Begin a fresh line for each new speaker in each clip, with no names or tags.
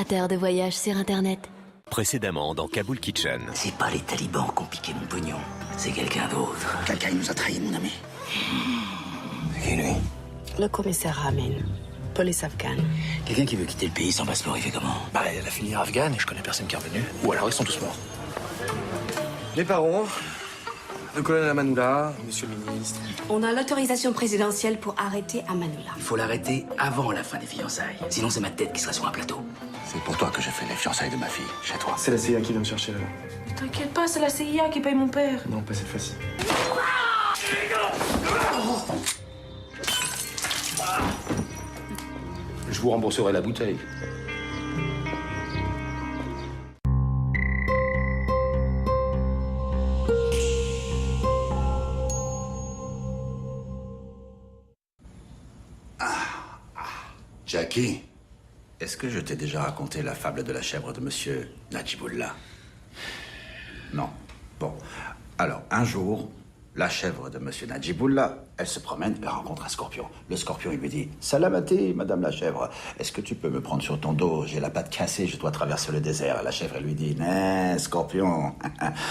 Opérateur de voyage sur Internet.
Précédemment dans Kaboul Kitchen.
C'est pas les talibans qui ont piqué mon pognon, c'est quelqu'un d'autre.
Quelqu'un il nous a trahis, mon ami.
C'est qui, lui?
Le commissaire Ramin, police afghane.
Quelqu'un qui veut quitter le pays sans passeport, il fait comment?
Bah, il y a la filière afghane et je connais personne qui est revenu. Ou alors ils sont tous morts.
Les parents, le colonel Amanoula, monsieur le ministre.
On a l'autorisation présidentielle pour arrêter Amanoula.
Il faut l'arrêter avant la fin des fiançailles. Sinon, c'est ma tête qui sera sur un plateau.
C'est pour toi que j'ai fait les fiançailles de ma fille, chez toi.
C'est la CIA qui vient me chercher là.
T'inquiète pas, c'est la CIA qui paye mon père.
Non, pas cette fois-ci.
Je vous rembourserai la bouteille. Jackie, est-ce que je t'ai déjà raconté la fable de la chèvre de monsieur Najibullah? Non. Bon. Alors, un jour, la chèvre de monsieur Najibullah, elle se promène, elle rencontre un scorpion. Le scorpion, il lui dit « Salamaté, madame la chèvre, est-ce que tu peux me prendre sur ton dos? J'ai la patte cassée, je dois traverser le désert. » La chèvre, elle lui dit « Non, scorpion,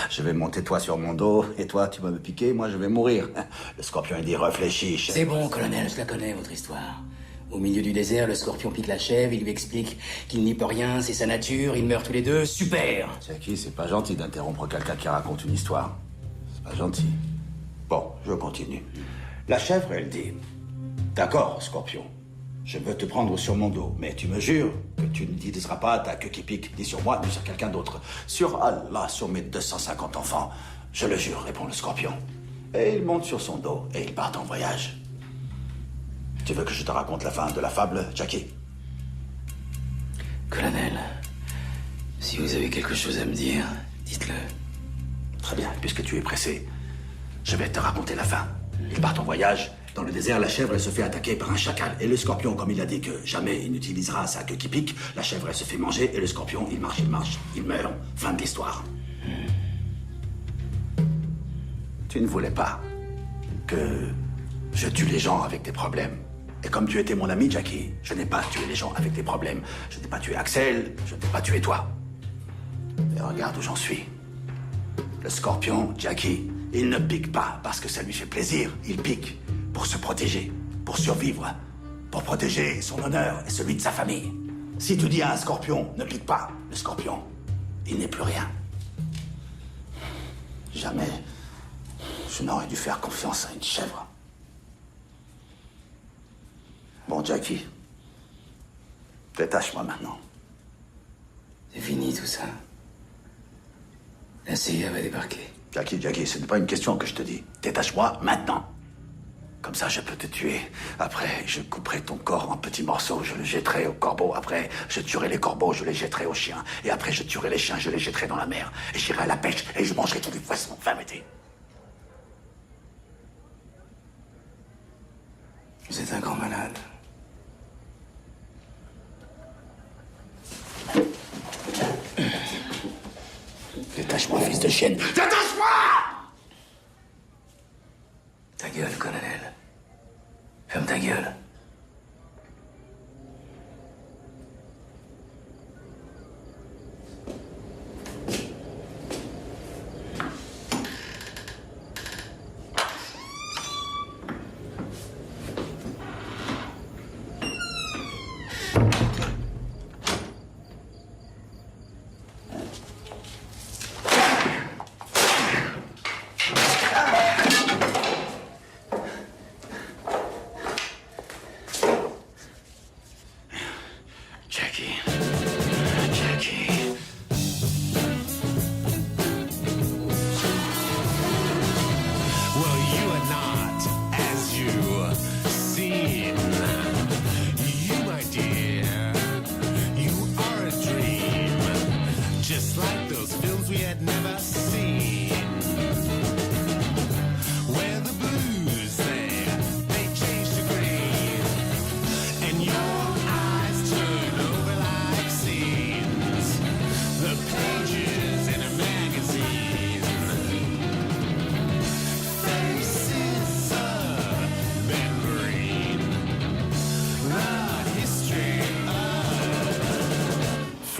je vais monter toi sur mon dos, et toi, tu vas me piquer, moi, je vais mourir. » Le scorpion, il dit « Réfléchis. »
C'est bon, colonel, je la connais, votre histoire. Au milieu du désert, le scorpion pique la chèvre, il lui explique qu'il n'y peut rien, c'est sa nature, ils meurent tous les deux, super!
Jackie, c'est pas gentil d'interrompre quelqu'un qui raconte une histoire. C'est pas gentil. Bon, je continue. La chèvre, elle dit « D'accord, scorpion, je veux te prendre sur mon dos, mais tu me jures que tu ne n'utiliseras pas ta queue qui pique, ni sur moi, ni sur quelqu'un d'autre. Sur Allah, sur mes 250 enfants, je le jure, répond le scorpion. Et il monte sur son dos, et ils partent en voyage. Tu veux que je te raconte la fin de la fable, Jackie?
Colonel, si vous avez quelque chose à me dire, dites-le.
Très bien, puisque tu es pressé, je vais te raconter la fin. Ils partent en voyage. Dans le désert, la chèvre, elle se fait attaquer par un chacal. Et le scorpion, comme il a dit que jamais il n'utilisera sa queue qui pique, la chèvre, elle se fait manger. Et le scorpion, il marche, il meurt. Fin de l'histoire. Tu ne voulais pas que je tue les gens avec des problèmes. Et comme tu étais mon ami, Jackie, je n'ai pas tué les gens avec des problèmes. Je n'ai pas tué Axel, je n'ai pas tué toi. Et regarde où j'en suis. Le scorpion, Jackie, il ne pique pas parce que ça lui fait plaisir. Il pique pour se protéger, pour survivre, pour protéger son honneur et celui de sa famille. Si tu dis à un scorpion, ne pique pas, le scorpion, il n'est plus rien. Jamais je n'aurais dû faire confiance à une chèvre. Bon, Jackie, détache-moi maintenant.
C'est fini tout ça. La CIA va débarquer.
Jackie, ce n'est pas une question que je te dis. Détache-moi maintenant. Comme ça, je peux te tuer. Après, je couperai ton corps en petits morceaux, je le jetterai aux corbeaux. Après, je tuerai les corbeaux, je les jetterai aux chiens. Et après, je tuerai les chiens, je les jetterai dans la mer. Et j'irai à la pêche et je mangerai tous les poissons. Va m'aider.
Vous êtes un grand malade.
Détache-moi, fils de chienne. Détache-moi!
Ta gueule, colonel. Ferme ta gueule.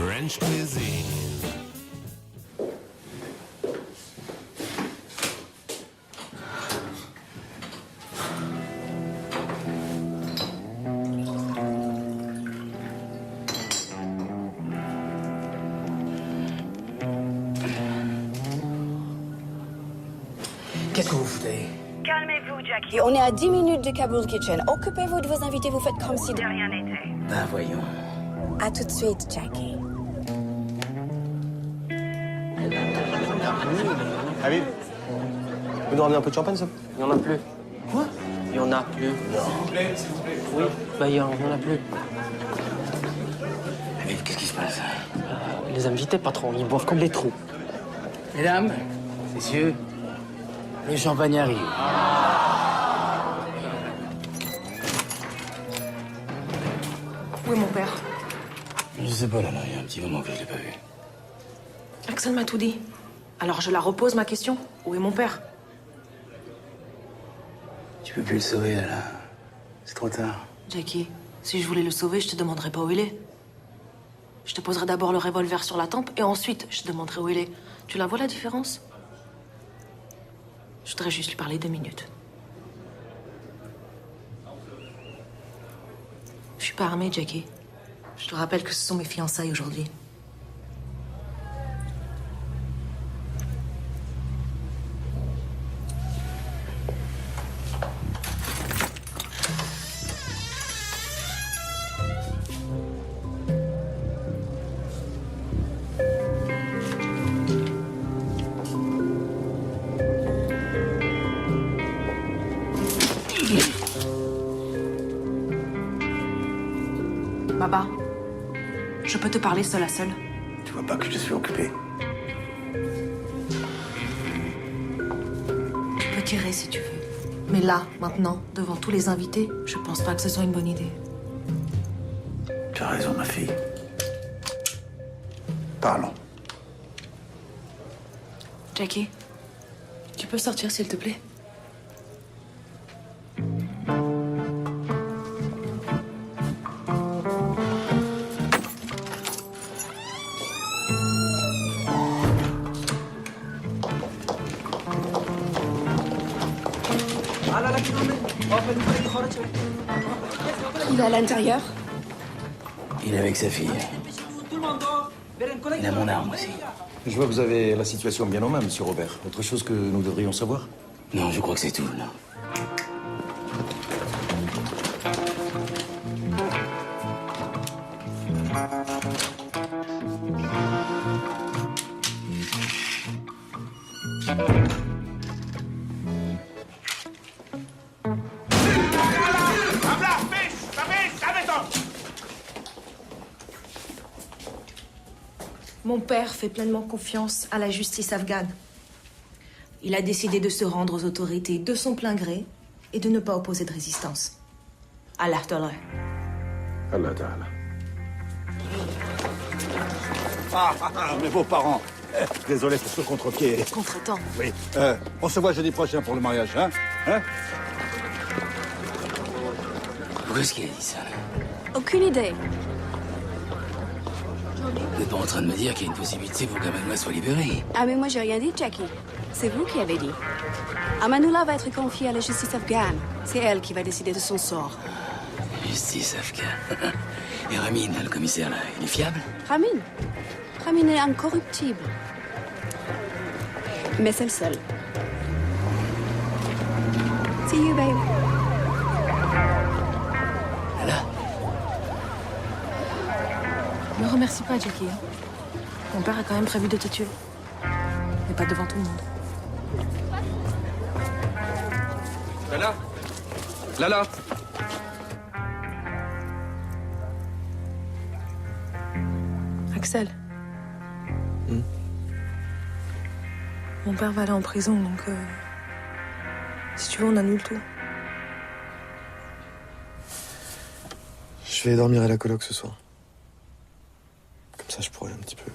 French cuisine.
Qu'est-ce que vous foutez?
Calmez-vous, Jackie.
Et on est à 10 minutes de Kabul Kitchen. Occupez-vous de vos invités, vous faites comme si...
De rien n'était.
Ben voyons.
À tout de suite, Jackie.
Habib, vous nous ramenez un peu de champagne, ça?
Il y en a plus.
Quoi?
Il y en a plus.
S'il vous plaît, s'il vous plaît.
Oui, bah il y en a plus.
Mais qu'est-ce qui se passe?
Les invités, patron, ils boivent comme des trous.
Mesdames, messieurs, le champagne arrive.
Où est mon père?
Je sais pas, là, il y a un petit moment que je l'ai pas vu.
Axel m'a tout dit. Alors je la repose ma question. Où est mon père?
Tu peux plus le sauver, là. C'est trop tard.
Jackie, si je voulais le sauver, je te demanderais pas où il est. Je te poserais d'abord le revolver sur la tempe et ensuite je te demanderais où il est. Tu la vois la différence? Je voudrais juste lui parler 2 minutes. Je suis pas armée, Jackie. Je te rappelle que ce sont mes fiançailles aujourd'hui. Baba, je peux te parler seule à seule?
Tu vois pas que je suis occupé?
Tu peux tirer si tu veux. Mais là, maintenant, devant tous les invités, je pense pas que ce soit une bonne idée.
Tu as raison, ma fille. Parlons.
Jackie, tu peux sortir s'il te plaît?
Il est à l'intérieur.
Il est avec sa fille. Il a mon arme aussi.
Je vois que vous avez la situation bien en main, monsieur Robert. Autre chose que nous devrions savoir?
Non, je crois que c'est tout, là.
Mon père fait pleinement confiance à la justice afghane. Il a décidé de se rendre aux autorités de son plein gré et de ne pas opposer de résistance. Allah Ta'ala.
Allah Ta'ala. Mes beaux-parents. Désolé pour ce contre-pied.
Contretemps.
Oui. On se voit jeudi prochain pour le mariage, hein?
Où est-ce qu'il a dit ça, là?
Aucune idée.
Vous n'êtes pas en train de me dire qu'il y a une possibilité pour qu'Amanoula soit libérée?
Ah, mais moi, j'ai rien dit, Jackie. C'est vous qui avez dit. Amanoula va être confiée à la justice afghane. C'est elle qui va décider de son sort.
Justice afghane. Et Ramin, le commissaire, là, il est fiable?
Ramin est incorruptible. Mais c'est le seul. See you, babe.
Là?
Ne remercie pas, Jackie. Mon père a quand même prévu de te tuer. Mais pas devant tout le monde.
Lala? Lala?
Axel. Mon père va aller en prison, donc... si tu veux, on annule tout.
Je vais dormir à la coloc ce soir. Comme ça, je pourrai un petit peu.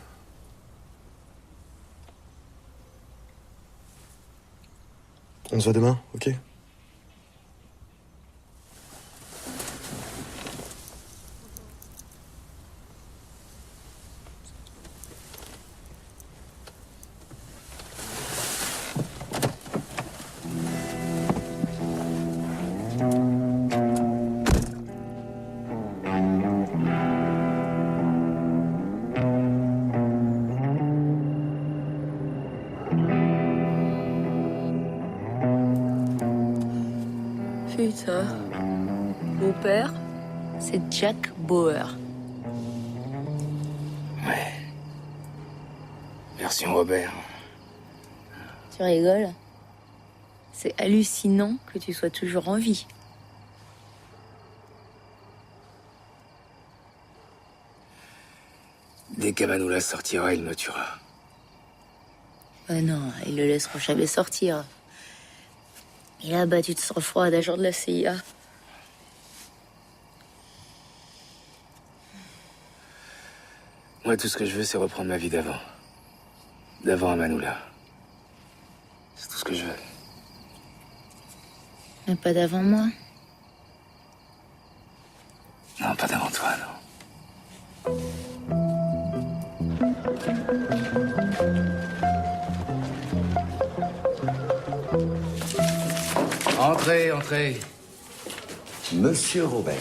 On se voit demain, ok?
ça. Mon père, c'est Jack Bauer.
Ouais. Version Robert.
Tu rigoles? C'est hallucinant que tu sois toujours en vie.
Dès qu'Amanoula sortira, il me tuera.
Ah non, ils le laisseront jamais sortir. Il a abattu de sang-froid d'agent de la CIA.
Moi, tout ce que je veux, c'est reprendre ma vie d'avant. D'avant Amanoula. C'est tout ce que je veux.
Mais pas d'avant moi.
Non, pas d'avant toi, non. Entrez, entrez.
Monsieur Robert.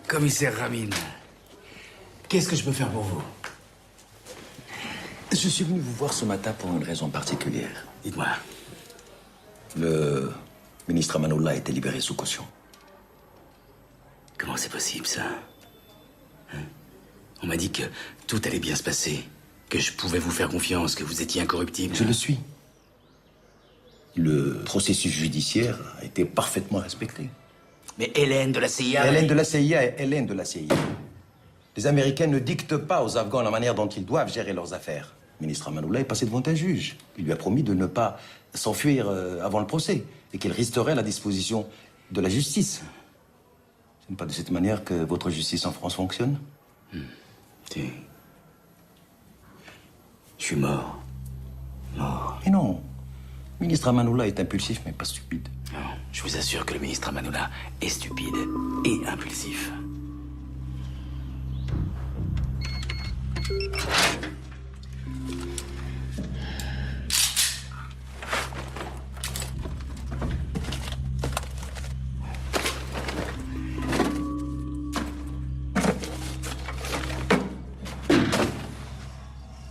Commissaire Ramin. Qu'est-ce que je peux faire pour vous?
Je suis venu vous voir ce matin pour une raison particulière.
Dites-moi.
Le ministre Amanoula a été libéré sous caution.
Comment c'est possible, ça? Hein? On m'a dit que tout allait bien se passer, que je pouvais vous faire confiance, que vous étiez incorruptible.
Je le suis. Le processus judiciaire a été parfaitement respecté.
Mais Hélène de la CIA...
Hélène de la CIA est Hélène de la CIA. Les Américains ne dictent pas aux Afghans la manière dont ils doivent gérer leurs affaires. Le ministre Amanoula est passé devant un juge. Il lui a promis de ne pas s'enfuir avant le procès et qu'il resterait à la disposition de la justice. Ce n'est pas de cette manière que votre justice en France fonctionne?
Si. Je suis mort. Mort.
Mais non. Le ministre Amanoula est impulsif, mais pas stupide.
Non, je vous assure que le ministre Amanoula est stupide et impulsif.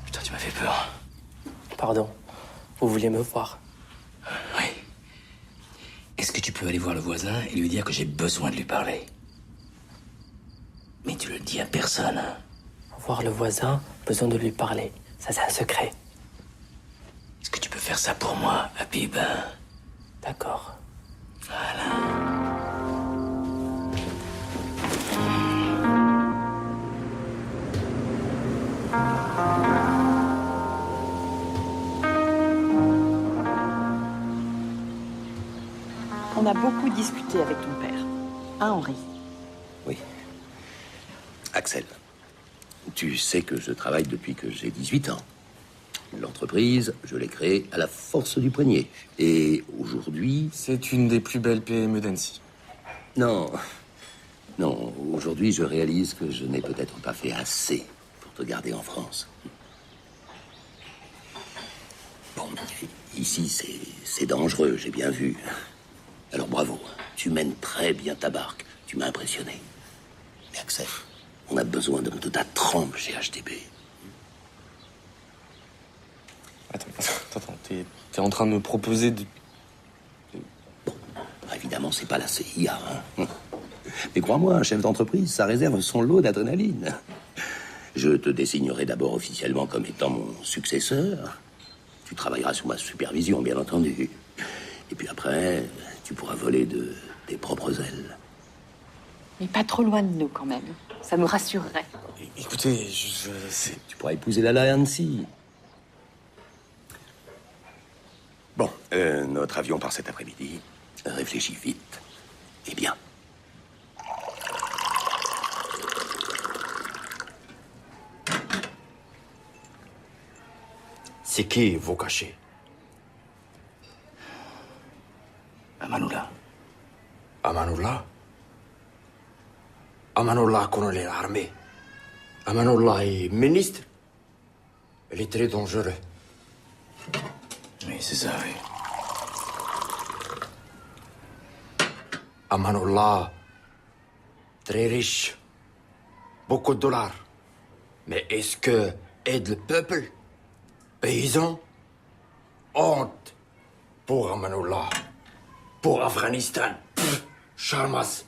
Putain, tu m'as fait peur.
Pardon. Vous vouliez me voir?
Oui. Est-ce que tu peux aller voir le voisin et lui dire que j'ai besoin de lui parler? Mais tu le dis à personne. Hein.
Voir le voisin, besoin de lui parler. Ça, c'est un secret.
Est-ce que tu peux faire ça pour moi, Habib?
D'accord.
On a beaucoup discuté avec ton père. Hein, Henri?
Oui. Axel, tu sais que je travaille depuis que j'ai 18 ans. L'entreprise, je l'ai créée à la force du poignet. Et aujourd'hui...
C'est une des plus belles PME d'Annecy.
Non. Non, aujourd'hui, je réalise que je n'ai peut-être pas fait assez pour te garder en France. Bon, ici, c'est dangereux, j'ai bien vu. Alors bravo, tu mènes très bien ta barque. Tu m'as impressionné. Mais Axel, on a besoin de ta trempe chez HTB.
Attends, t'es en train de me proposer de...
Bon, évidemment, c'est pas la CIA, hein. Mais crois-moi, un chef d'entreprise, ça réserve son lot d'adrénaline. Je te désignerai d'abord officiellement comme étant mon successeur. Tu travailleras sous ma supervision, bien entendu. Et puis après, tu pourras voler de tes propres ailes.
Mais pas trop loin de nous, quand même. Ça nous rassurerait.
Écoutez,
Tu pourras épouser la Nancy. Bon, notre avion part cet après-midi. Réfléchis vite. Et bien.
C'est qui vos cachets?
Amanoula.
Amanoula? Amanoula connaît l'armée. Amanoula est ministre. Elle est très dangereuse.
Oui, c'est ça, oui.
Amanoula, très riche. Beaucoup de dollars. Mais est-ce que aide le peuple? Paysans? Honte pour Amanoula. pour Afghanistan. Charmas.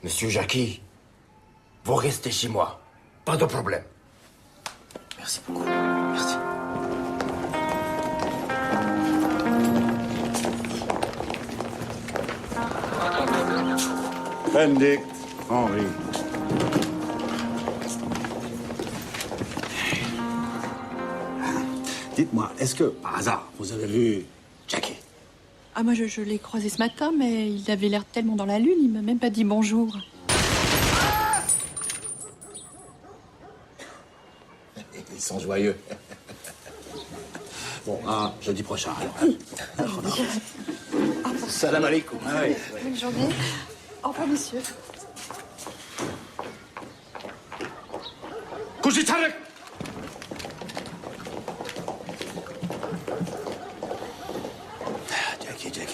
Monsieur Jackie, vous restez chez moi. Pas de problème.
Merci beaucoup. Merci.
Benedict, Henri. Dites-moi, est-ce que, par hasard, vous avez vu Jackie?
Ah, moi, je l'ai croisé ce matin, mais il avait l'air tellement dans la lune, il m'a même pas dit bonjour.
Ils sont joyeux. Bon, jeudi prochain, alors. Salam alaikum. Ah, oui.
Bonne journée. Au revoir, monsieur.
Couchez Tarek.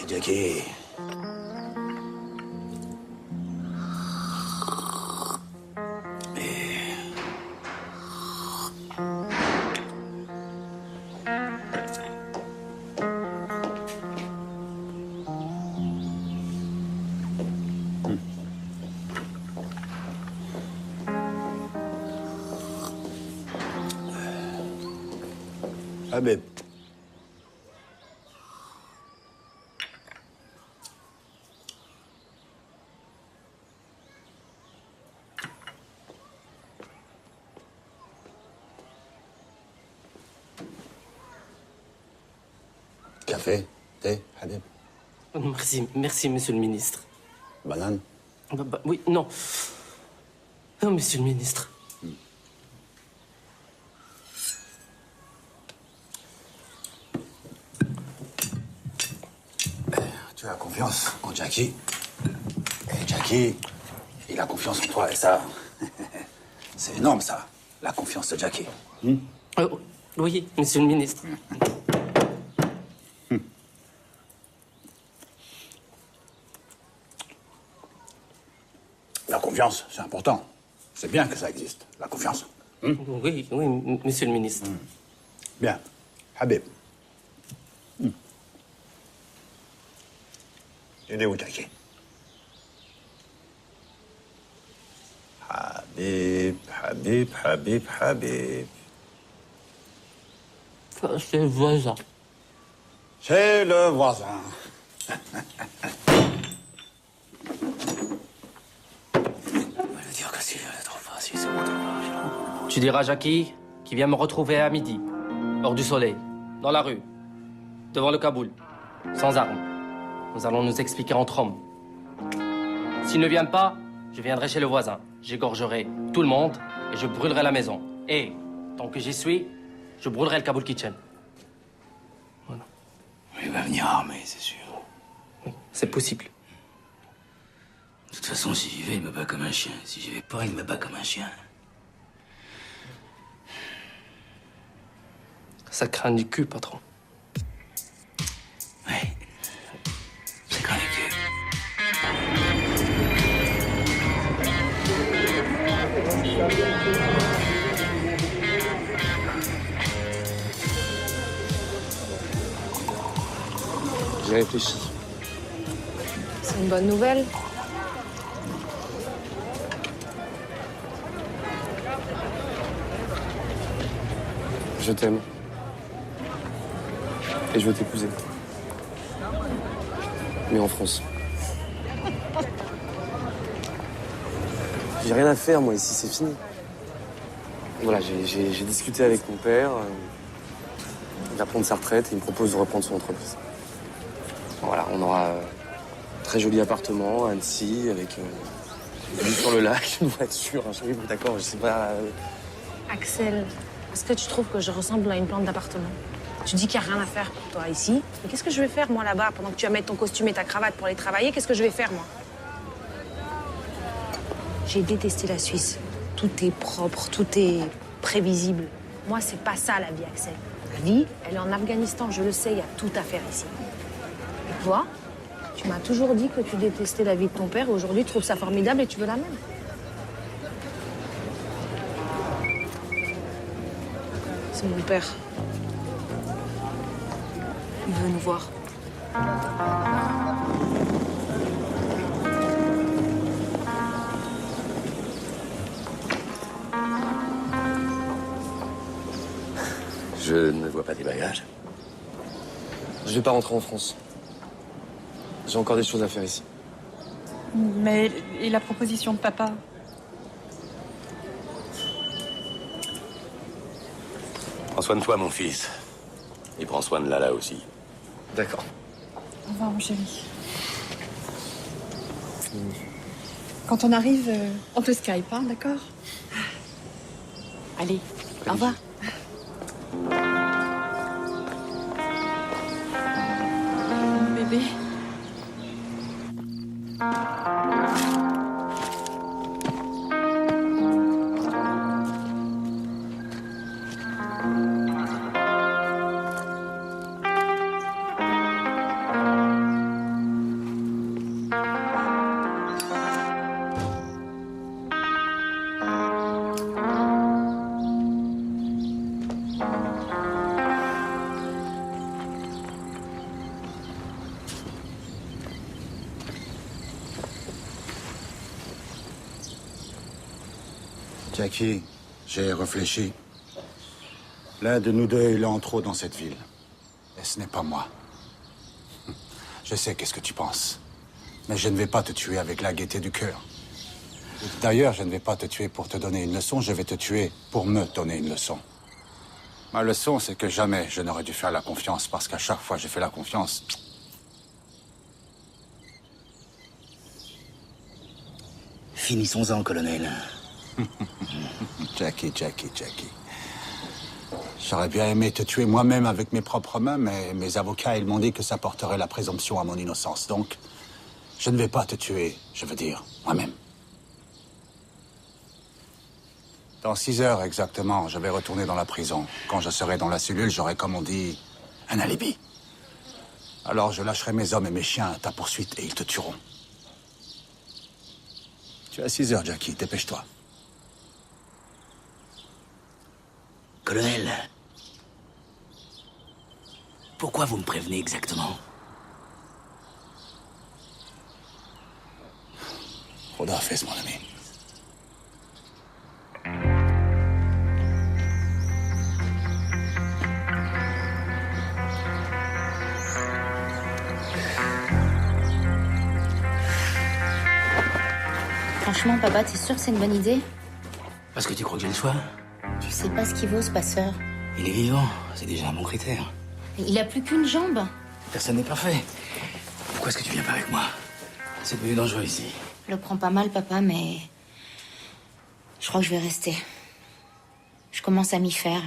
Jackie. Habib. Café, thé, Habib.
Merci, monsieur le ministre.
Banane.
Oui, non. Non, monsieur le ministre.
Tu as confiance en Jackie. Et Jackie, il a confiance en toi. Et ça, c'est énorme, ça. La confiance de Jackie.
Oui, monsieur le ministre.
La confiance, c'est important. C'est bien que ça existe, la confiance.
Oui, monsieur le ministre.
Bien. Habib. Il est où, Jackie? Habib.
C'est le voisin.
C'est le voisin.
Tu diras à Jackie qu'il vient me retrouver à midi, hors du soleil, dans la rue, devant le Kaboul, sans armes. Nous allons nous expliquer entre hommes. S'il ne vient pas, je viendrai chez le voisin. J'égorgerai tout le monde et je brûlerai la maison. Et, tant que j'y suis, je brûlerai le Kabul Kitchen. Voilà.
Il va venir armé, c'est sûr.
C'est possible.
De toute façon, si j'y vais, il me bat comme un chien. Si j'y vais pas, il me bat comme un chien.
Ça craint du cul, patron.
Ouais. C'est quand les queues.
J'ai réfléchi.
C'est une bonne nouvelle.
Je t'aime. Et je veux t'épouser. Mais en France. J'ai rien à faire, moi, ici, c'est fini. Voilà, j'ai discuté avec mon père. Il va prendre sa retraite et il me propose de reprendre son entreprise. Voilà, on aura un très joli appartement à Annecy, avec une vue sur le lac, une voiture, un chéri, d'accord, je sais pas...
Axel, est-ce que tu trouves que je ressemble à une plante d'appartement? Tu dis qu'il n'y a rien à faire pour toi ici. Mais qu'est-ce que je vais faire, moi, là-bas, pendant que tu vas mettre ton costume et ta cravate pour aller travailler? Qu'est-ce que je vais faire, moi? J'ai détesté la Suisse. Tout est propre, tout est prévisible. Moi, c'est pas ça, la vie, Axel. La vie, elle est en Afghanistan, je le sais, il y a tout à faire ici. Et toi, tu m'as toujours dit que tu détestais la vie de ton père et aujourd'hui, tu trouves ça formidable et tu veux la même. C'est mon père. Il veut nous voir.
Je ne vois pas tes bagages.
Je vais pas rentrer en France. J'ai encore des choses à faire ici.
Mais et la proposition de papa?
Prends soin de toi, mon fils. Et prends soin de Lala aussi.
D'accord.
Au revoir, mon chéri. Quand on arrive, on te Skype, hein, d'accord? Allez, au revoir. Bébé.
Jackie, j'ai réfléchi. L'un de nous deux est en trop dans cette ville. Et ce n'est pas moi. Je sais qu'est-ce que tu penses. Mais je ne vais pas te tuer avec la gaieté du cœur. D'ailleurs, je ne vais pas te tuer pour te donner une leçon, je vais te tuer pour me donner une leçon. Ma leçon, c'est que jamais je n'aurais dû faire la confiance, parce qu'à chaque fois que j'ai fait la confiance...
Finissons-en, colonel.
Jackie. J'aurais bien aimé te tuer moi-même avec mes propres mains, mais mes avocats, ils m'ont dit que ça porterait la présomption à mon innocence. Donc, je ne vais pas te tuer, je veux dire, moi-même. Dans 6 heures exactement, je vais retourner dans la prison. Quand je serai dans la cellule, j'aurai, comme on dit, un alibi. Alors je lâcherai mes hommes et mes chiens à ta poursuite et ils te tueront. Tu as 6 heures, Jackie, dépêche-toi.
Colonel, pourquoi vous me prévenez exactement?
Rodolphe, mon ami.
Franchement, papa, t'es sûr que c'est une bonne idée?
Parce que tu crois que j'ai le choix?
Tu sais pas ce qu'il vaut, ce passeur.
Il est vivant, c'est déjà un bon critère.
Il a plus qu'une jambe.
Personne n'est parfait. Pourquoi est-ce que tu viens pas avec moi? C'est devenu dangereux ici.
Je le prends pas mal, papa, mais... je crois que je vais rester. Je commence à m'y faire.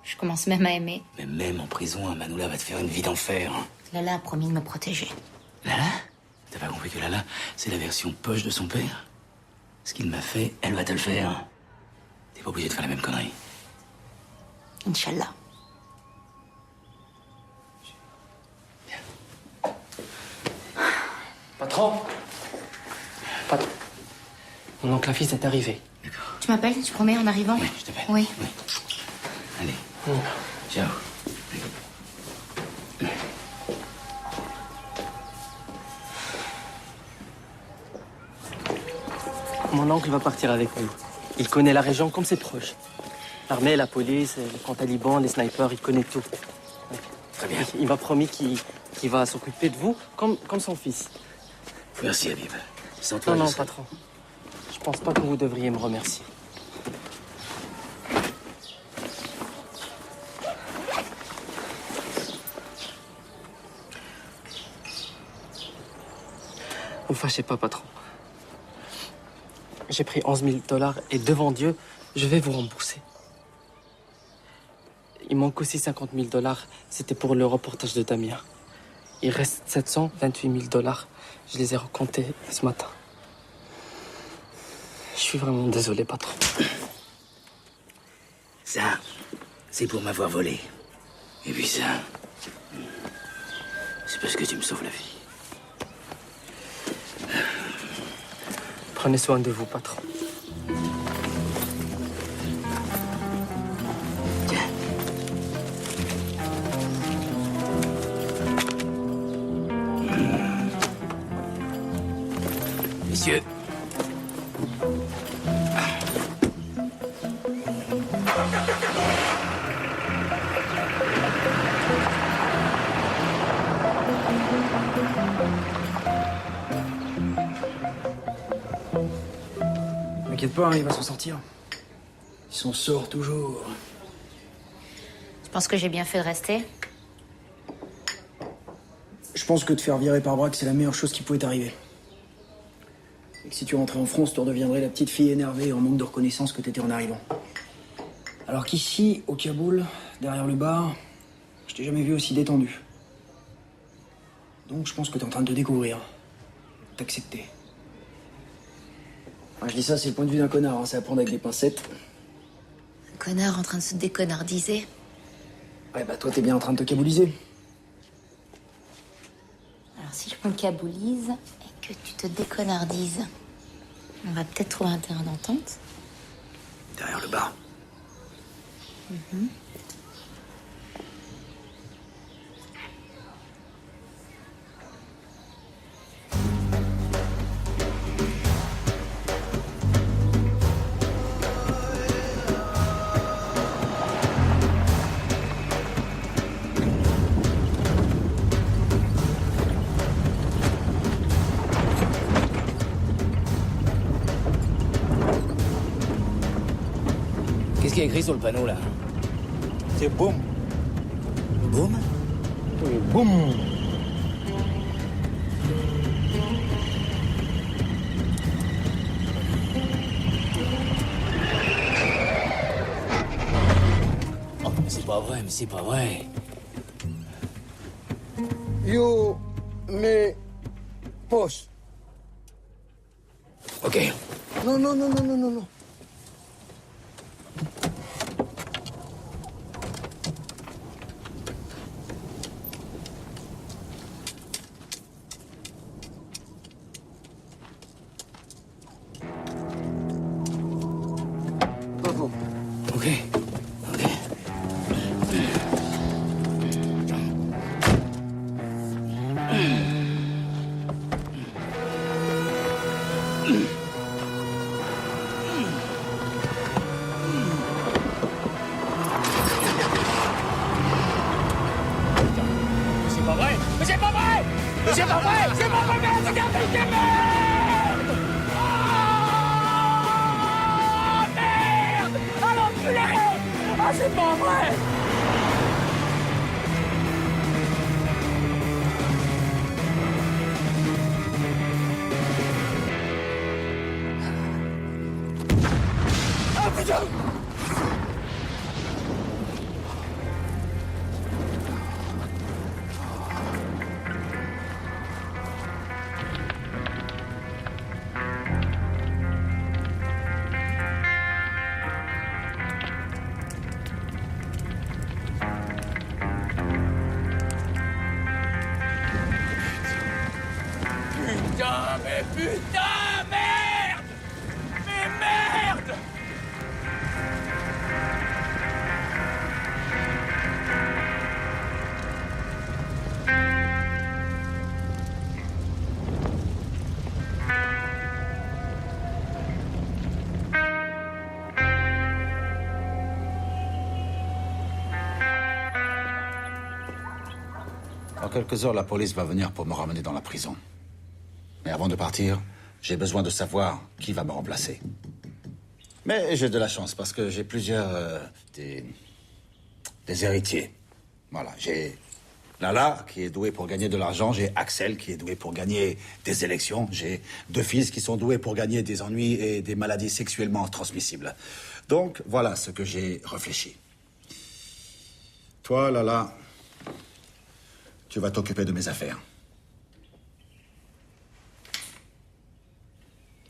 Je commence même à aimer.
Mais même en prison, Manoula va te faire une vie d'enfer.
Lala a promis de me protéger.
Lala? T'as pas compris que Lala, c'est la version poche de son père? Ce qu'il m'a fait, elle va te le faire. T'es pas obligé de faire la même connerie.
Inch'Allah.
Patron. Mon oncle Hafiz est arrivé.
Tu m'appelles, tu promets, en arrivant?
Oui, je t'appelle.
Oui.
Allez. Ciao.
Mon oncle va partir avec nous. Il connaît la région comme ses proches. L'armée, la police, les camps talibans, les snipers, il connaît tout.
Très bien.
Il m'a promis qu'il va s'occuper de vous comme son fils.
Merci, Habib. Sans toi,
Non,
je serais-
patron. Je pense pas que vous devriez me remercier. Vous fâchez pas, patron. J'ai pris 11 000 $ et devant Dieu, je vais vous rembourser. Il manque aussi 50 000 $. C'était pour le reportage de Damien. Il reste 728 000 $. Je les ai recomptés ce matin. Je suis vraiment désolé, patron.
Ça, c'est pour m'avoir volé. Et puis ça, c'est parce que tu me sauves la vie.
Prenez soin de vous, patron.
Tiens. messieurs.
T'inquiète pas, hein, il va s'en sortir. Il s'en sort toujours.
Je pense que j'ai bien fait de rester.
Je pense que te faire virer par Braque, c'est la meilleure chose qui pouvait t'arriver. Et que si tu rentrais en France, tu redeviendrais la petite fille énervée et en manque de reconnaissance que t'étais en arrivant. Alors qu'ici, au Kaboul, derrière le bar, je t'ai jamais vu aussi détendu. Donc je pense que t'es en train de te découvrir. T'accepter. Enfin, je dis ça, c'est le point de vue d'un connard, hein, c'est à prendre avec des pincettes.
Un connard en train de se déconnardiser.
Ouais, bah toi, t'es bien en train de te kabouliser.
Alors si je me caboulise et que tu te déconnardises, on va peut-être trouver un terrain d'entente.
Derrière le bar.
Mhm.
Qu'est-ce qu'il y a écrit sur le panneau, là?
C'est boum.
Boum?
Oui, boum.
Oh, mais c'est pas vrai, mais c'est pas vrai.
Yo, mais... Poche.
Ok.
Non, non, non, non, non, non, non.
Ok. Ok. C'est pas vrai! Mais c'est pas vrai! Mais c'est pas vrai! C'est pas vrai! Merde! C'est un truc de merde! Ah, merde! Ah, l'enculé! Ah, c'est pas vrai! Ah, putain! Putain, mais putain, merde! Mais merde!
Dans quelques heures, la police va venir pour me ramener dans la prison. Mais avant de partir, j'ai besoin de savoir qui va me remplacer. Mais j'ai de la chance parce que j'ai plusieurs des héritiers. Voilà, j'ai Lala qui est douée pour gagner de l'argent, j'ai Axel qui est doué pour gagner des élections, j'ai 2 fils qui sont doués pour gagner des ennuis et des maladies sexuellement transmissibles. Donc voilà ce que j'ai réfléchi. Toi, Lala, tu vas t'occuper de mes affaires.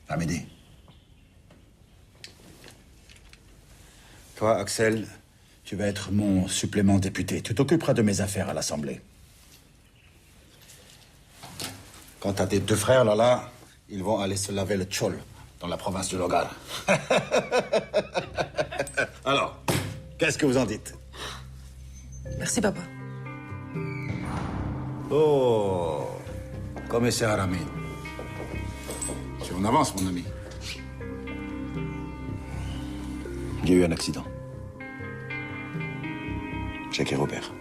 Amédée. Toi, Axel, tu vas être mon supplément député. Tu t'occuperas de mes affaires à l'Assemblée. Quant à tes 2 frères, là, ils vont aller se laver le tchol dans la province du Logar. Alors, qu'est-ce que vous en dites?
Merci, papa.
Oh, commissaire Aramin. Tu
On avance, mon ami.
Il y a eu un accident. Jack et Robert.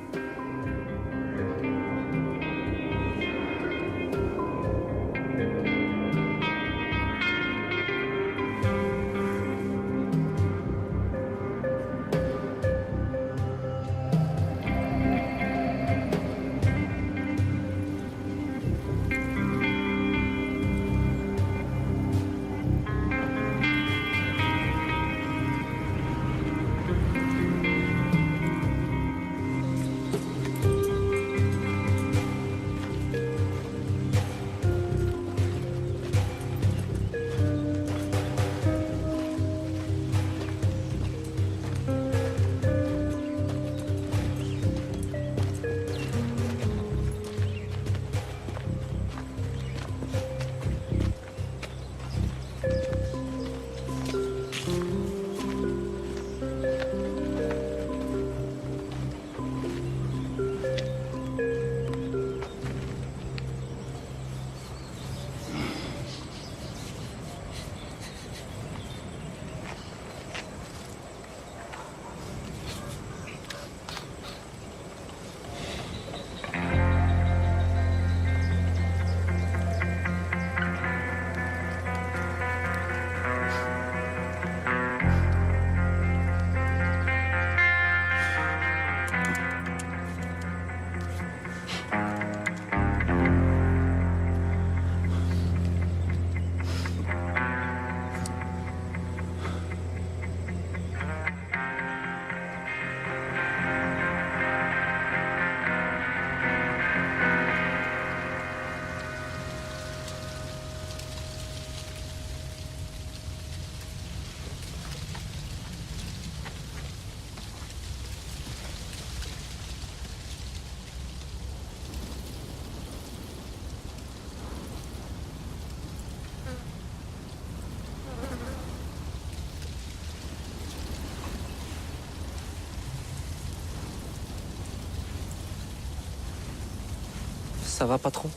Ça va, patron?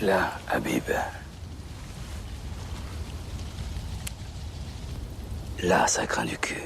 Là, Habib. Là, ça craint du cul.